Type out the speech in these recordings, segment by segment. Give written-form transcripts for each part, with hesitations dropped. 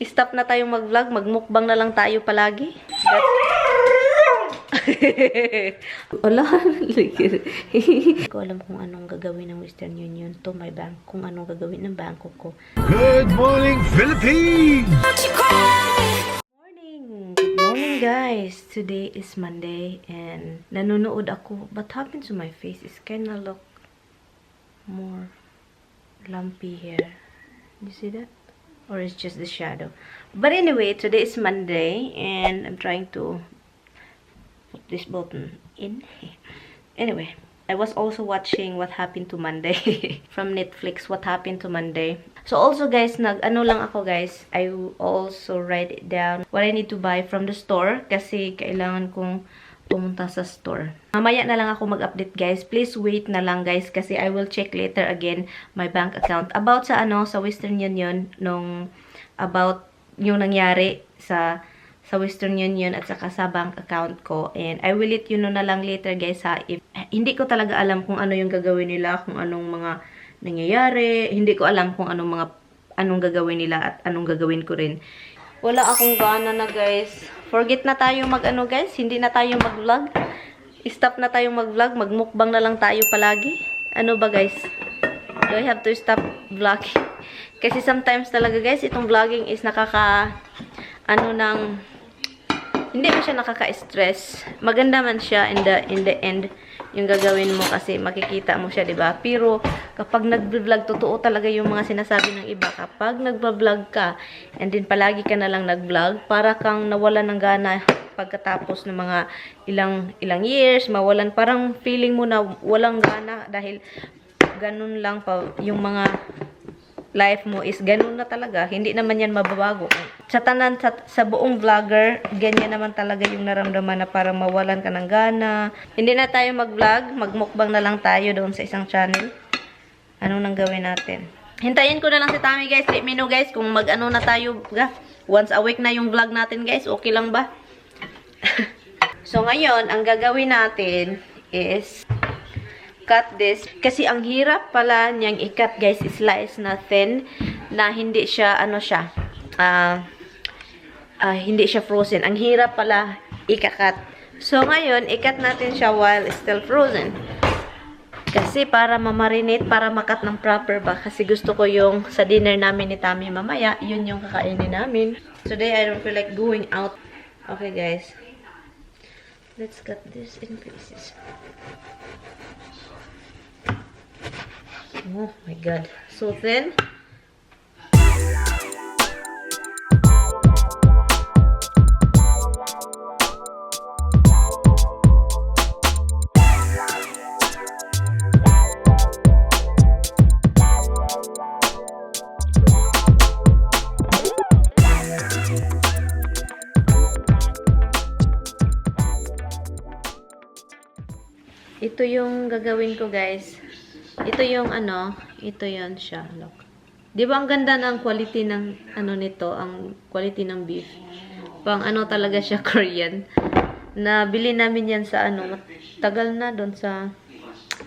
stop na tayong mag-vlog. Mag-mukbang na lang tayo palagi. Wala. Hindi ko alam kung anong gagawin ng Western Union to my bank. Kung anong gagawin ng bangko ko. Good morning, Philippines! Good morning, guys. Today is Monday and nanonood ako. What happened to my face? It's kinda look more lumpy here. You see that? Or it's just the shadow. But anyway, today is Monday and I'm trying to put this button in. Anyway, I was also watching What Happened to Monday from Netflix. What Happened to Monday. So also guys, ano lang ako guys, I will also write it down what I need to buy from the store kasi kailangan kong pumunta sa store. Mamaya na lang ako mag-update guys. Please wait na lang guys kasi I will check later again my bank account about sa sa Western Union nung about yung nangyari sa Western Union at saka sa bank account ko. And I will let you know na lang later guys ha. If, hindi ko talaga alam kung ano yung gagawin nila, kung anong mga nangyayari. Hindi ko alam kung anong gagawin nila at anong gagawin ko rin. Wala akong gana na guys. Forget na tayo guys. Hindi na tayo mag-vlog. Stop na tayong mag-vlog. Magmukbang na lang tayo palagi. Ano ba guys? Do I have to stop vlogging? Kasi sometimes talaga guys, itong vlogging is hindi mo siya nakaka-stress. Maganda man siya in the end yung gagawin mo kasi makikita mo siya, 'di ba? Pero kapag nag-vlog, totoo talaga yung mga sinasabi ng iba. Kapag nag-vlog ka and then palagi ka na lang nag-vlog, para kang nawalan ng gana pagkatapos ng mga ilang years, mawalan, parang feeling mo na walang gana dahil ganun lang pa yung mga life mo is ganun na talaga. Hindi naman yan mababago. Sa buong vlogger, ganyan naman talaga yung naramdaman na parang mawalan ka ng gana. Hindi na tayo mag-vlog, magmukbang na lang tayo doon sa isang channel. Ano nang gawin natin? Hintayin ko na lang si Tami guys. Let me know guys kung mag-ano na tayo. Once a week na yung vlog natin guys. Okay lang ba? So ngayon, ang gagawin natin is cut this. Kasi ang hirap pala niyang i-cut guys, slice na thin na hindi siya hindi siya frozen. Ang hirap pala i-cut. So ngayon, i-cut natin siya while still frozen. Kasi para ma-marinate, para makat ng proper ba. Kasi gusto ko yung sa dinner namin ni Tami mamaya, yun yung kakainin namin. Today I don't feel like going out. Okay guys. Let's cut this in pieces. Oh my god, so thin. Ito yung gagawin ko guys. Ito yung ito yan siya. Look. 'Di ba ang ganda ng quality ng nito, ang quality ng beef. Pang talaga siya Korean. Nabili namin yan sa tagal na doon sa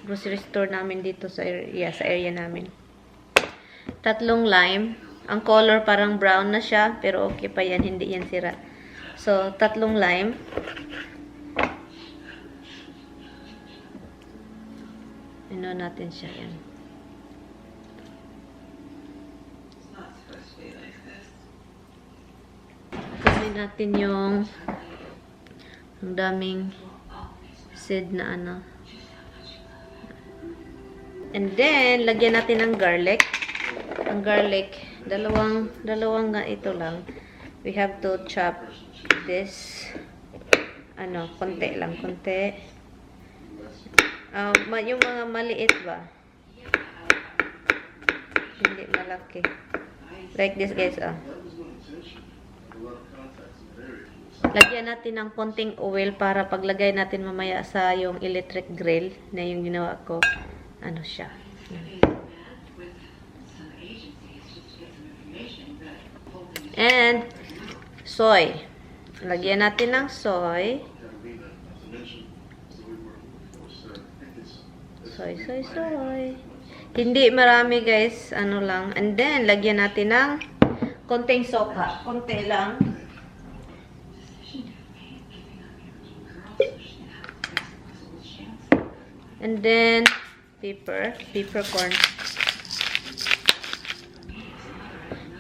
grocery store namin dito sa area namin. 3 lime. Ang color parang brown na siya, pero okay pa yan, hindi yan sira. So 3 lime. Natin siya yan. Kunin natin yung ang daming seed na and then lagyan natin ng garlic. Ang garlic, dalawang nga ito lang. We have to chop this konti lang, konti. Yung mga maliit ba? Hindi malaki. Like this guys, Lagyan natin ng konting oil para paglagay natin mamaya sa yung electric grill na yung ginawa ko. Siya. And soy. Lagyan natin ng soy. Soy. Hindi marami guys, lang. And then, lagyan natin ng konting soka. Konti lang. And then, peppercorn.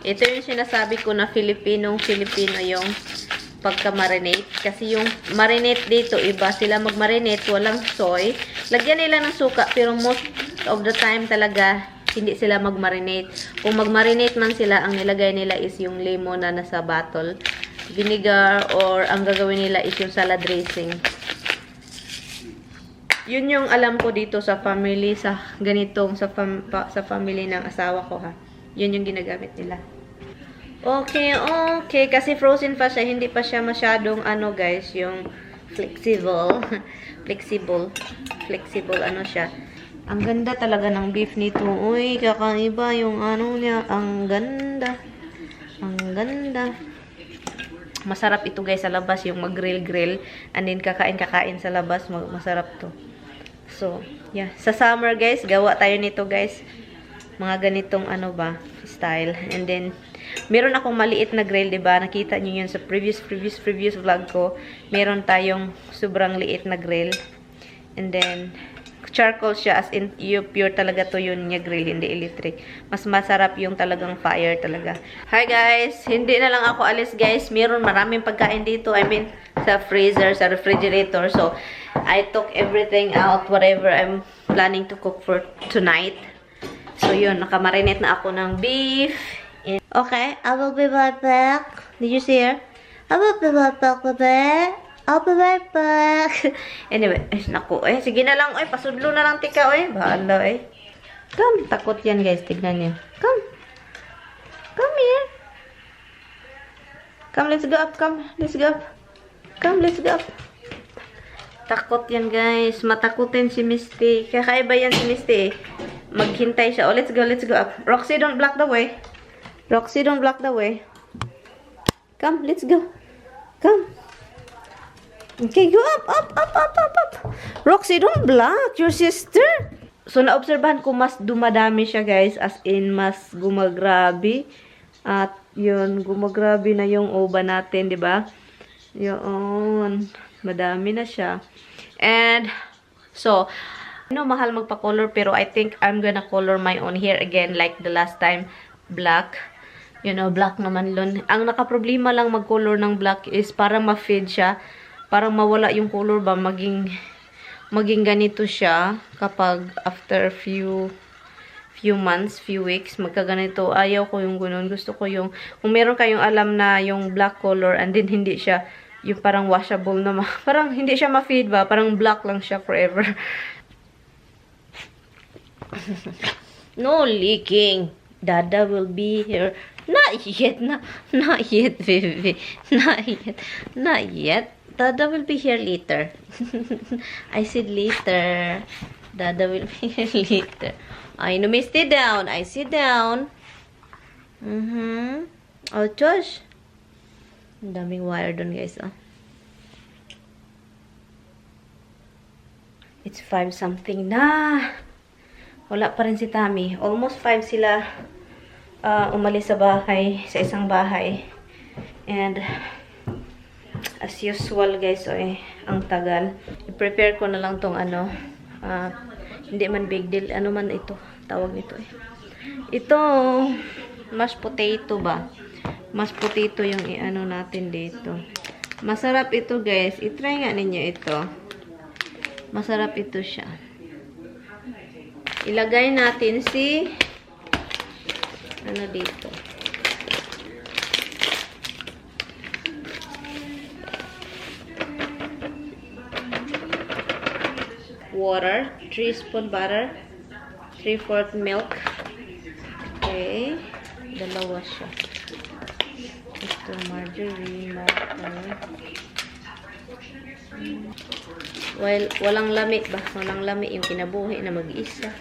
Ito yung sinasabi ko na Filipino yung pagka-marinate. Kasi yung marinate dito, iba sila mag-marinate, walang soy. Lagyan nila ng suka, pero most of the time talaga, hindi sila mag-marinate. Kung mag-marinate man sila, ang nilagay nila is yung lemon na nasa bottle, vinegar, or ang gagawin nila is yung salad dressing. Yun yung alam ko dito sa family, sa ganitong, sa family ng asawa ko, ha. Yun yung ginagamit nila. Okay. Kasi frozen pa siya, hindi pa siya masyadong, guys, yung flexible. flexible, siya. Ang ganda talaga ng beef nito. Uy, kakaiba yung niya. Ang ganda. Masarap ito, guys, sa labas, yung mag-grill. And then, kakain sa labas. Masarap to. So, yeah. Sa summer, guys, gawa tayo nito, guys. Mga ganitong, style. And then, meron akong maliit na grill, diba? Nakita nyo yun sa previous vlog ko. Meron tayong sobrang liit na grill. And then, charcoal siya, as in, pure talaga to yun niya grill, hindi electric. Mas masarap yung talagang fire talaga. Hi guys! Hindi na lang ako alis, guys. Meron maraming pagkain dito. I mean, sa freezer, sa refrigerator. So, I took everything out, whatever I'm planning to cook for tonight. So, yun. Nakamarinate na ako ng beef. Okay, I will be right back. Did you see her? I will be right back, baby. I'll be right back. Anyway, naku, sige na lang, pasudlo na lang tika, bahala, Come, takot yan, guys, tignan niyo. Come here. Come, let's go up, let's go up. Takot yan, guys, matakutin si Misty. Kakaiba yan si Misty, maghintay siya. Let's go up. Roxy, don't block the way. Come, let's go. Come. Okay, go up. Roxy, don't block your sister. So, naobserbahan ko mas dumadami siya, guys. As in, mas gumagrabe. At, yun, gumagrabe na yung oven natin, di ba? Yun. Madami na siya. And, so, mahal magpa-color, pero I think I'm gonna color my own hair again, like the last time, black. Black naman lun. Ang nakaproblema lang mag-color ng black is para ma-fade siya. Parang mawala yung color ba, maging ganito siya kapag after few months, few weeks, magkaganito. Ayaw ko yung ganun. Gusto ko yung, kung meron kayong alam na yung black color and then hindi siya, yung parang washable na, parang hindi siya ma-fade ba, parang black lang siya forever. No leaking. Dada will be here. Not yet, baby. Not yet. Dada will be here later. I said later. Dada will be here later. I know, stay down. I sit down. Oh, Josh. Ang daming wire dun, guys. It's 5 something na. Wala pa rin si Tammy. Almost 5 sila umalis sa bahay, sa isang bahay. And as usual, guys, ang tagal. I-prepare ko na lang tong hindi man big deal. Ano man ito, tawag nito Ito, mashed potato ba? Mashed potato yung natin dito. Masarap ito, guys. I-try nga ninyo ito. Masarap ito siya. Ilagay natin si dito. Water, 3 spoon butter, 3/4 milk. Okay. Dalawa siya. Ito, margarine, Well, walang lami ba? Walang lami yung kinabuhi na mag-isa.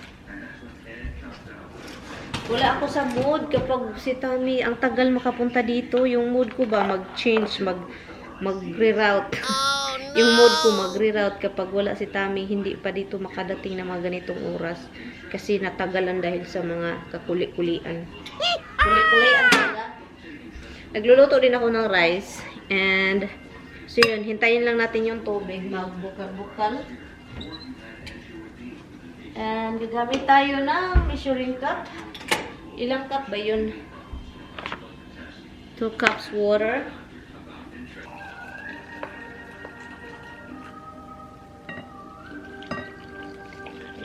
Wala ako sa mood kapag si Tommy, ang tagal makapunta dito. Yung mood ko ba mag-change, mag-reroute. Oh, no! Yung mood ko mag-reroute kapag wala si Tommy, hindi pa dito makadating na mga ganitong oras. Kasi natagalan dahil sa mga kakuli-kulian. Kuli-kulian talaga. Nagluluto din ako ng rice. And, so yun, hintayin lang natin yung tubig. Magbukal-bukal. And, gagamit tayo ng measuring cup. Ilang cup ba yun? 2 cups water.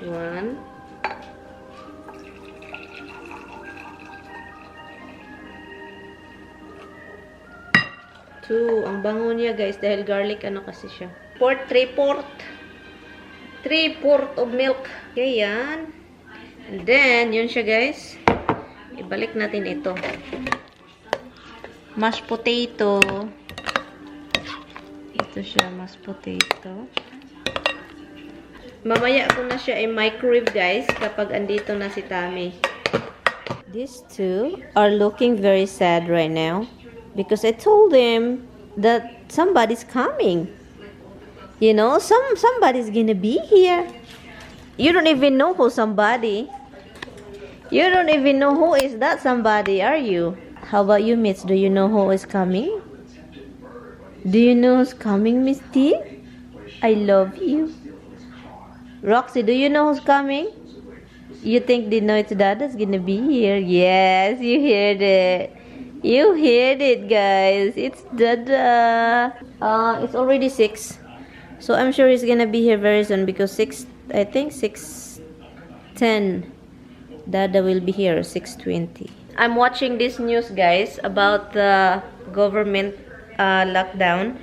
One. Two. Ang bango niya, guys, dahil garlic, ano kasi siya. 3/4 of milk. Okay, yan. And then, yun siya, guys. Ibalik natin ito. Mashed potato. Ito siya, mashed potato. Mamaya ko na siya i-microwave, guys, kapag andito na si Tammy. These two are looking very sad right now because I told them that somebody's coming. You know, somebody's gonna be here. You don't even know who somebody. You don't even know who is that somebody, are you? How about you, Mitch? Do you know who is coming? Do you know who's coming, Miss T? I love you. Roxy, do you know who's coming? You think they know it's Dada's gonna be here? Yes, you heard it. You heard it, guys. It's Dada. It's already 6. So I'm sure he's gonna be here very soon because 6, I think 6:10. Dada will be here 6:20. I'm watching this news, guys, about the government lockdown,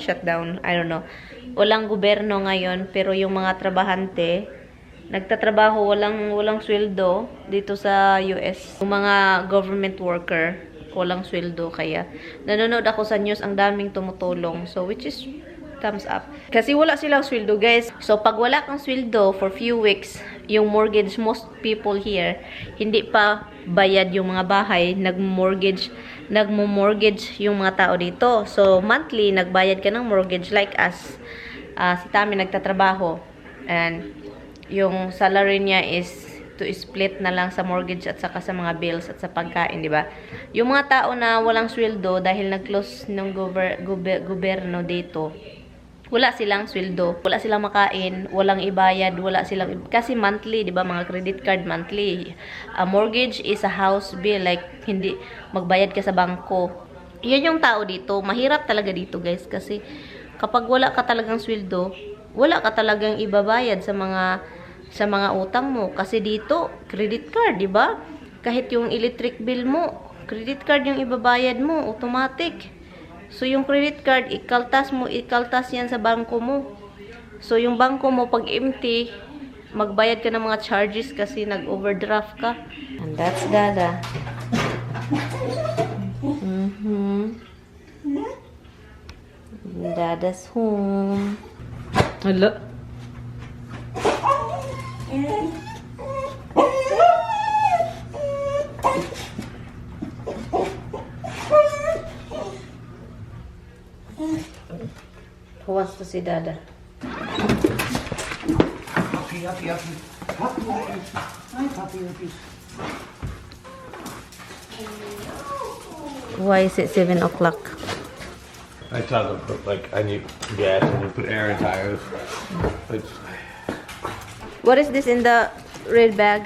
shutdown, I don't know. Walang gobyerno ngayon, pero yung mga trabahante nagtatrabaho, walang sweldo dito sa US. Yung mga government worker, walang sweldo, kaya nanonood ako sa news, ang daming tumutulong. So which is thumbs up. Kasi wala silang sweldo, guys. So pag wala kang sweldo for few weeks, yung mortgage, most people here hindi pa bayad yung mga bahay, nagmo-mortgage yung mga tao dito. So monthly nagbayad ka ng mortgage like us. Si Tami nagtatrabaho and yung salary niya is to split na lang sa mortgage at saka sa mga bills at sa pagkain, di ba? Yung mga tao na walang sweldo dahil nag-close ng gobyerno dito, wala silang sweldo, wala silang makain, walang ibayad, wala silang kasi monthly, 'di ba? Mga credit card monthly. A mortgage is a house bill, like hindi magbayad ka sa bangko. 'Yan yung tao dito, mahirap talaga dito, guys, kasi kapag wala ka talagang sweldo, wala ka talagang ibabayad sa mga utang mo kasi dito credit card, 'di ba? Kahit yung electric bill mo, credit card yung ibabayad mo automatic. So, yung credit card, ikaltas yan sa bangko mo. So, yung bangko mo, pag empty, magbayad ka ng mga charges kasi nag-overdraft ka. And that's Dada. Dada's home. Hala. Who wants to see Dada? Puppy. Hi, puppy. Why is it 7 o'clock? I tell them, I need gas and you put air in tires. What is this in the red bag?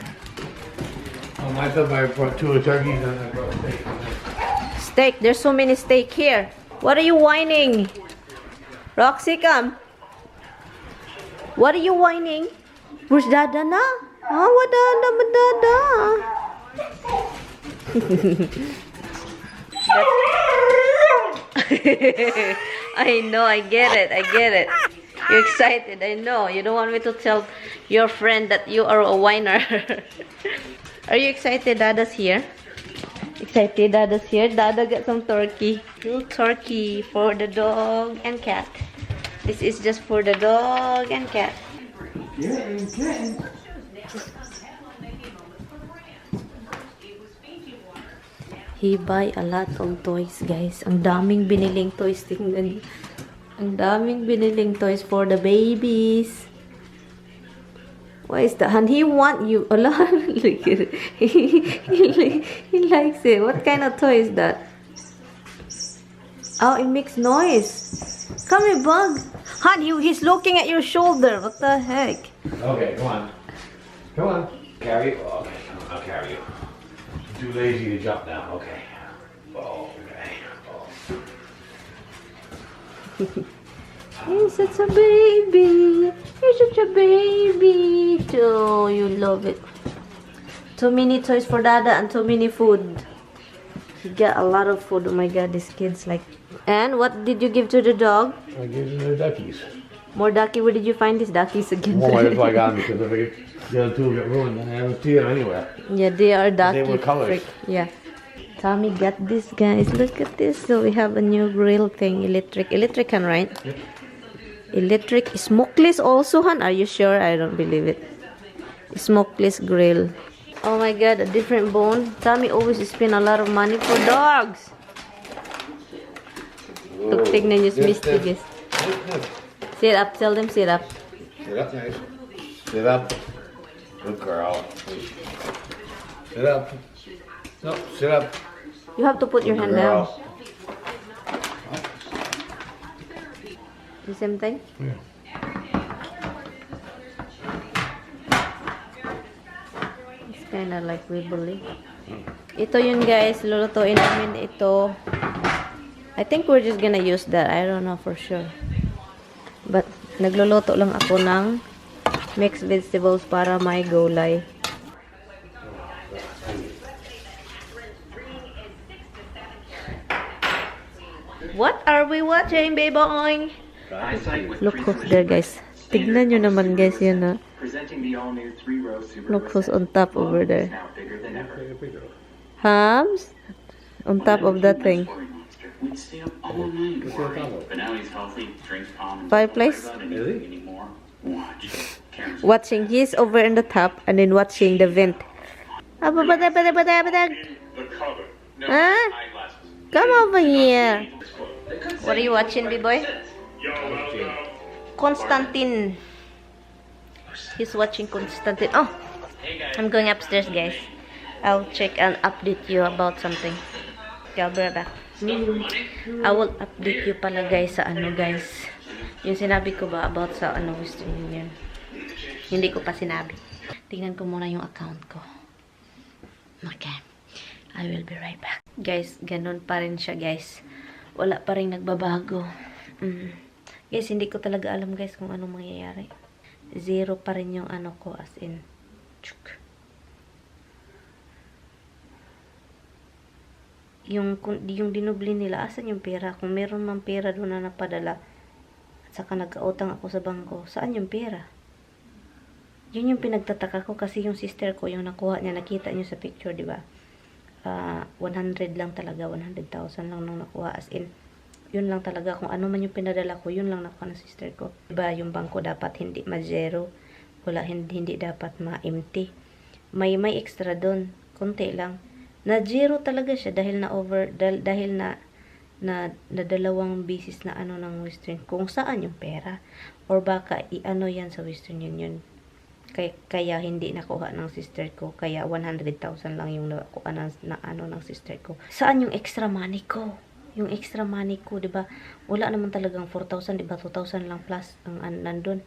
I thought I brought 2 turkeys and I brought steak. Steak. There's so many steak here. What are you whining? Roxy, come. What are you whining? Where's Dada na? What Dada? I know, I get it. You're excited, I know. You don't want me to tell your friend that you are a whiner. Are you excited Dada's here? Excited Dada's here? Dada got some turkey. Turkey for the dog and cat. This is just for the dog and cat. He buy a lot of toys, guys. Ang daming biniling toys. Tingnan. Ang daming biniling toys for the babies. What is that? And he want you a lot. Look at it. He likes it. What kind of toy is that? Oh, it makes noise. Come here, bug. Hon, he's looking at your shoulder. What the heck? Okay, come on. Come on. Carry you? Okay, come on, I'll carry you. I'm too lazy to jump now. Okay. Oh, okay. Oh. You're such a baby. You're such a baby. Oh, you love it. Too many toys for Dada and too many food. He got a lot of food. Oh my god, these kids like. And what did you give to the dog? I gave them the duckies. More ducky. Where did you find these duckies again? Well, that's why I got them because if I get the other two get ruined, then I haven't seen them anywhere. Yeah, they are ducky. They were colors. Freak. Yeah. Tommy got this, guys. Look at this. So we have a new grill thing. Electric can, right? Yep. Electric. Smokeless also, hon. Are you sure? I don't believe it. Smokeless grill. Oh my god, a different bone. Tommy always spend a lot of money for dogs. Look, tignan nyo, Misty, guys. Sit up. Tell them sit up. Sit up, nice. Sit up. Good girl. Sit up. No, sit up. You have to put your hand down. The same thing? Yeah. It's kinda like wibbly. Ito yun, guys. Lulutuin namin ito. I think we're just gonna use that. I don't know for sure. But, nagluluto lang ako ng mixed vegetables para may gulay. What are we watching, baby? Look who's there, guys. Tignan nyo naman, guys, yun na. Look who's on top over there. Hams? On top of that thing. Fireplace? Watching. He's over in the top and then watching the vent. Huh? Come over here. What are you watching, B-boy? Constantine. He's watching Constantine. Oh, I'm going upstairs, guys. I'll check and update you about something. Okay, I'll be right back. I will update you pala, guys, sa ano, guys. Yung sinabi ko ba about sa ano, Western Union. Hindi ko pa sinabi. Tingnan ko muna yung account ko. Okay. I will be right back. Guys, ganun pa rin siya, guys. Wala pa rin nagbabago. Guys, hindi ko talaga alam, guys, kung anong mangyayari. Zero pa rin yung ano ko, as in. Chuk. Yung dinubli nila, asan yung pera? Kung meron mang pera doon na napadala, at saka nagkautang ako sa bangko, saan yung pera? Yun yung pinagtataka ko kasi yung sister ko, yung nakuha niya, nakita niyo sa picture, di ba? 100 lang talaga, 100,000 lang nung nakuha, as in, yun lang talaga, kung ano man yung pinadala ko, yun lang nakuha ng sister ko. Diba, yung bangko dapat hindi ma-zero, wala, hindi dapat ma-empty. May extra doon, konti lang. Na-zero talaga siya dahil na dalawang bisis na ano ng Western, kung saan yung pera, or baka i-ano yan sa Western Union. Kaya hindi nakuha ng sister ko. Kaya 100,000 lang yung nakuha na ano ng sister ko. Saan yung extra money ko? Yung extra money ko, 'di ba? Wala naman talagang 4,000, 'di ba? 2,000 lang plus ang nandun.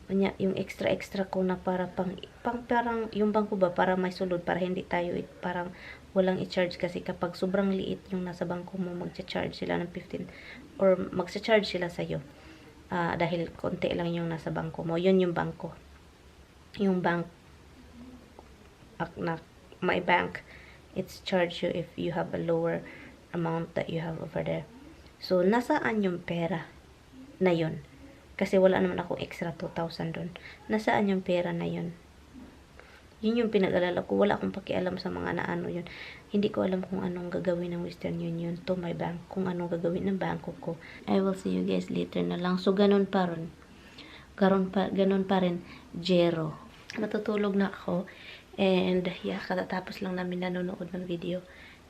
Kanya yung extra ko na para parang yung bangko ba para may sulod, para hindi tayo parang walang i-charge, kasi kapag sobrang liit yung nasa bangko mo, magcha-charge sila ng 15 or magcha-charge sila sa iyo. Dahil konti lang yung nasa bangko mo. Yun yung bangko. Yung bank, my bank, it's charge you if you have a lower amount that you have over there. So, nasaan yung pera na yun? Kasi wala naman akong extra 2,000 doon. Nasaan yung pera na yun? Yun yung pinag-alala ko. Wala akong pakialam sa mga naano yun. Hindi ko alam kung anong gagawin ng Western Union to my bank. Kung anong gagawin ng bangko ko. I will see you guys later na lang. So, ganun pa rin. Ganun pa rin, zero. Matutulog na ako. And, yeah, katatapos lang namin nanonood ng video.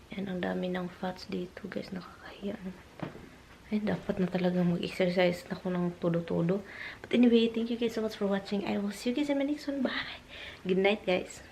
And, ang dami ng fats dito, guys. Nakakahiya naman. Ay, dapat na talaga mag-exercise na ako ng todo-todo. But anyway, thank you guys so much for watching. I will see you guys in my next one. Bye! Good night, guys!